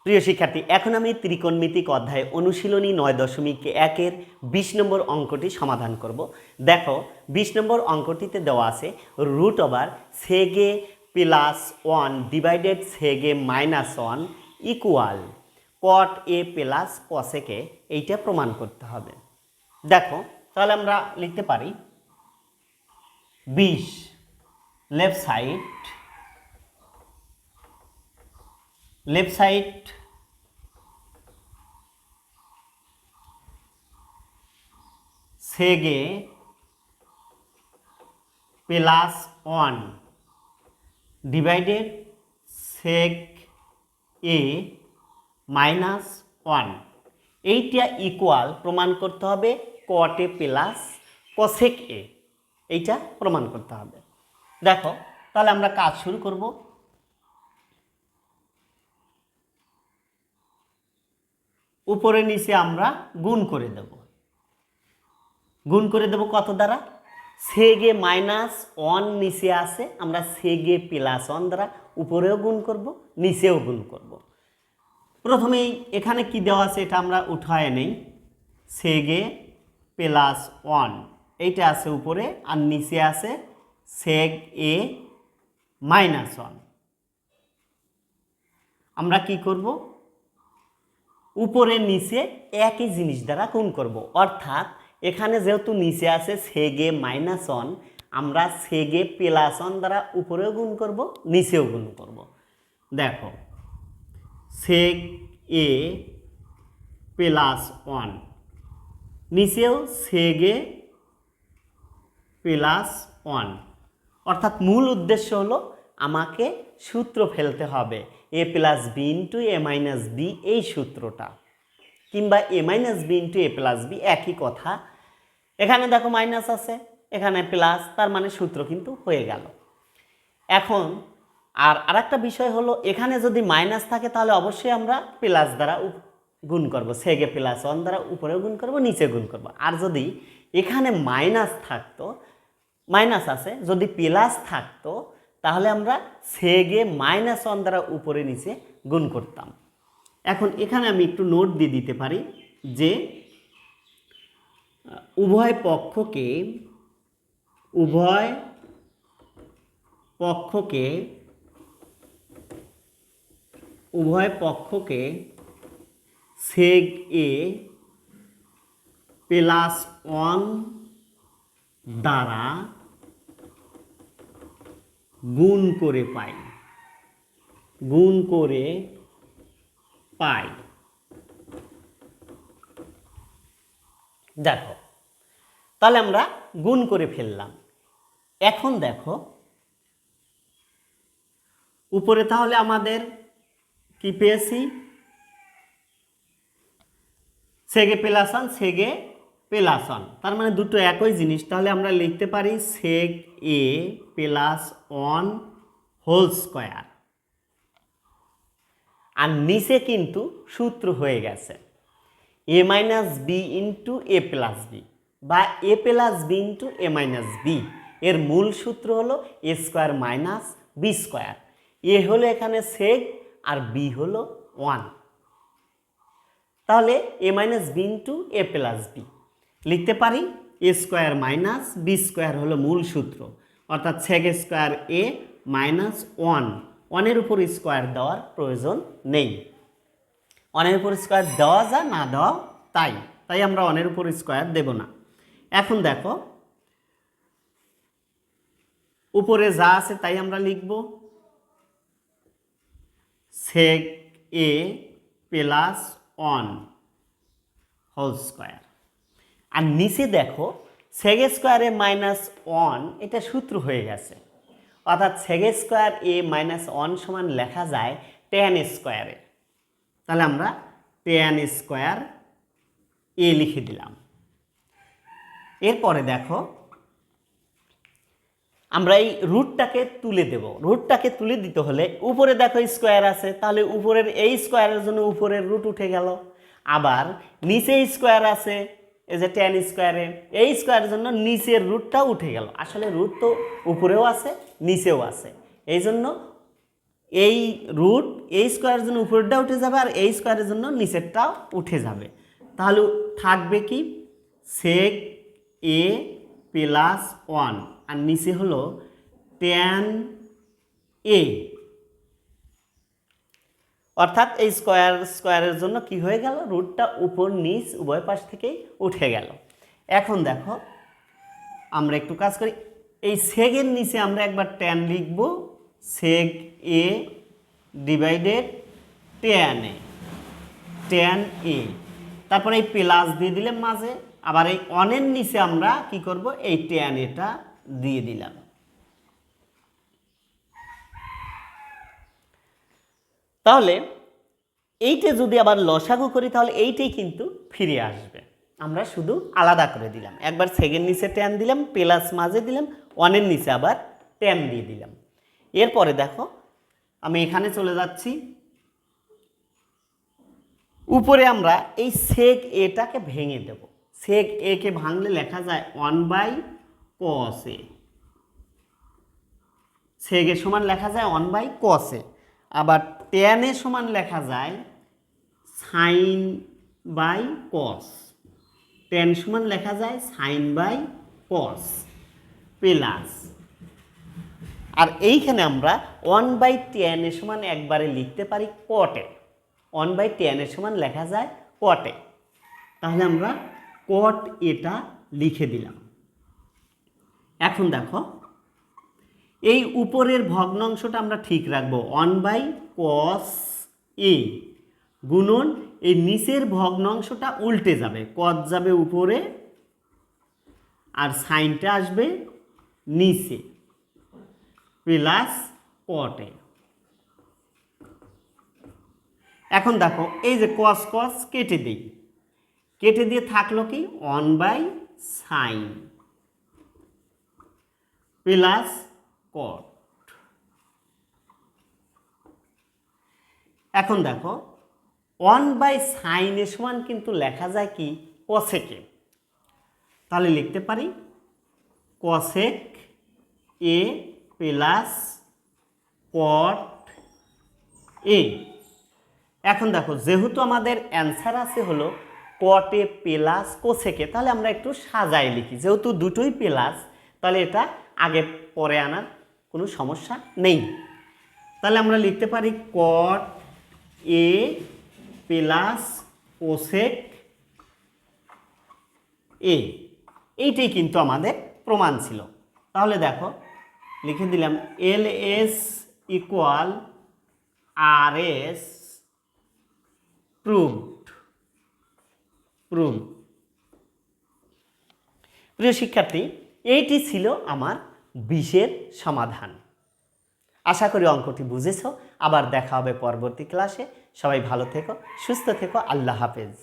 প্রিয় শিক্ষার্থী, এখন আমি ত্রিকোণমিতিক অধ্যায় অনুশীলনী 9.1-এর 20 নম্বর অঙ্কটি সমাধান করব। দেখো 20 নম্বর অঙ্কটিতে দেওয়া আছে √sec +1 divided sec -1 equal cot a plus cosec a, এইটা প্রমাণ করতে হবে। দেখো তাহলে আমরা লিখতে পারি 20 লেফট সাইড সেগে +1 ডিভাইডেড সেগ এ -1, এইটা ইকুয়াল প্রমাণ করতে হবে cot a plus cosec a, এইটা প্রমাণ করতে হবে। দেখো তাহলে আমরা কাজ শুরু করব। উপরে নিচে আমরা গুণ করে দেব। কত দ্বারা? সেগে -1 নিচে আছে, আমরা সেগে +1 দ্বারা উপরেও গুণ করব, নিচেও গুণ করব। প্রথমেই এখানে কি দেওয়া আছে এটা আমরা উঠায় নেই। সেগে +1 এইটা আছে উপরে, আর নিচে আছে সেগ এ -1। আমরা কি করব? উপরে নিচে একই জিনিস দ্বারা গুণ করব, অর্থাৎ এখানে যেহেতু নিচে আছে সেগে -1, আমরা সেগে +1 দ্বারা উপরেও গুণ করব, নিচেও গুণ করব। দেখো সেগ এ +1 নিচেও সেগে +1, অর্থাৎ মূল উদ্দেশ্য হলো আমাকে সূত্র ফেলতে হবে a + b × a - b, এই সূত্রটা, কিংবা a - b × a + b একই কথা। এখানে দেখো মাইনাস আছে, এখানে প্লাস, তার মানে সূত্র কিন্তু হয়ে গেল। এখন আরেকটা বিষয় হলো, এখানে যদি মাইনাস থাকে তাহলে অবশ্যই আমরা প্লাস দ্বারা গুণ করব, সেগে +1 দ্বারা উপরেও গুণ করব, নিচে গুণ করব। আর যদি এখানে মাইনাস আছে, যদি প্লাস থাকতো তাহলে আমরা সেগে -1 দ্বারা উপরে নিচে গুণ করতাম। এখন এখানে আমি একটু নোট দিয়ে দিতে পারি যে উভয় পক্ষকে সেগ এ +1 দ্বারা গুণ করে পাই। দেখো তাহলে আমরা গুণ করে ফেললাম। এখন দেখো উপরে তাহলে আমাদের কি পেয়েছি? সেগে +1 সেগে +1, তার মানে দুটো একই জিনিস। তাহলে আমরা লিখতে পারি সেগ এ +1 হোল স্কয়ার, আর নিচে কিন্তু সূত্র হয়ে গেছে a - b × a + b বা a + b × a - b। এর মূল সূত্র হলো a² - b²। a হলো এখানে সেগ আর b হলো 1, তাহলে a - b × a + b লিখতে পারি a² - b² হলো মূল সূত্র, অর্থাৎ সেগ² a -1, 1-এর উপর স্কোয়ার দেওয়ার প্রয়োজন নেই। 1-এর উপর স্কোয়ার দেওয়া যা না দেওয়া তাই আমরা 1-এর উপর স্কোয়ার দেব না। এখন দেখো উপরে যা আছে তাই আমরা লিখব, সেগ এ +1 হোল স্কয়ার, আর নিচে দেখো সেগ² -1, এটা সূত্র হয়ে গেছে, অর্থাৎ সেগ² a -1 সমান লেখা যায় tan²। তাহলে আমরা tan² a লিখে দিলাম। এরপরে দেখো আমরা এই রুটটাকে তুলে দেব। রুটটাকে তুলে দিতে হলে উপরে দেখো স্কোয়ার আছে, তাহলে উপরের এই স্কোয়ারের জন্য উপরের রুট উঠে গেল। আবার নিচে স্কোয়ার আছে, এই যে tan², এই স্কোয়ারের জন্য নিচের রুটটাও উঠে গেল। আসলে রুট তো উপরেও আছে নিচেও আছে, এই জন্য এই রুট এই স্কোয়ারের জন্য উপরেরটা উঠে যাবে আর এই স্কোয়ারের জন্য নিচেরটাও উঠে যাবে। তাহলে থাকবে কি সেক এ প্লাস 1 আর নিচে হলো ট্যান এ, অর্থাৎ এই স্কোয়ারের জন্য কি হয়ে গেল, রুটটা উপর নিচ উভয় পাশ থেকেই উঠে গেল। এখন দেখো আমরা একটু কাজ করি, এই সেগের নিচে আমরা একবার ট্যান লিখব, SEG A divided tan A, tan A, তারপরে এই প্লাস দিয়ে দিলাম মাঝে, আবার এই অনের নিচে আমরা কি করব, এই ট্যান এটা দিয়ে দিলাম। তাহলে এইটা যদি আবার লসাগু করি তাহলে এইটাই কিন্তু ফিরে আসবে, আমরা শুধু আলাদা করে দিলাম, একবার সেকেন্ড নিচে ট্যান দিলাম, প্লাস মাঝে দিলাম, ওয়ানের নিচে আবার ট্যান দিয়ে দিলাম। এরপরে দেখো আমি এখানে চলে যাচ্ছি, উপরে আমরা এই সেক এটাকে ভেঙে দেব, সেক এ কে ভাঙলে লেখা যায় 1/cos এ, সেক এর সমান লেখা যায় 1/cos এ, আবার ট্যান এর সমান লেখা যায় sin/cos, ট্যান সমান লেখা যায় sin/cos প্লাস, আর এইখানে আমরা 1/tan এর সমান একবারে লিখতে পারি cot এ, 1/tan এর সমান লেখা যায় cot এ, তাহলে আমরা cot এটা লিখে দিলাম। এখন দেখো এই উপরের ভগ্নাংশটা আমরা ঠিক রাখবো, 1/cos a গুণন এই নিচের ভগ্নাংশটা উল্টে যাবে, cos যাবে উপরে আর সাইনটা আসবে নিচে প্লাস cot এ। এখন দেখো এই যে cos cos কেটে দিই, কেটে দিয়ে থাকলো কি 1/sin প্লাস cot। এখন দেখো 1/sin এর সমান কিন্তু লেখা যায় কি cosec এ, তাহলে লিখতে পারি cosec a plus cot a। এখন দেখো যেহেতু আমাদের অ্যান্সার আছে হলো cot a plus cosec a, তাহলে আমরা একটু সাজায় লিখি, যেহেতু দুটোই প্লাস তাহলে এটা আগে পরে আনার কোনো সমস্যা নেই। তাহলে আমরা লিখতে পারি cot a plus cosec a, এইটাই কিন্তু আমাদের প্রমাণ ছিল। তাহলে দেখো লিখে দিলাম LS ইকুয়াল RS প্রুভড। প্রিয় শিক্ষার্থী, এইটি ছিল আমার 20-এর সমাধান। আশা করি অঙ্কটি বুঝেছো। আবার দেখা হবে পরবর্তী ক্লাসে। সবাই ভালো থেকো, সুস্থ থেকো, আল্লাহ হাফেজ।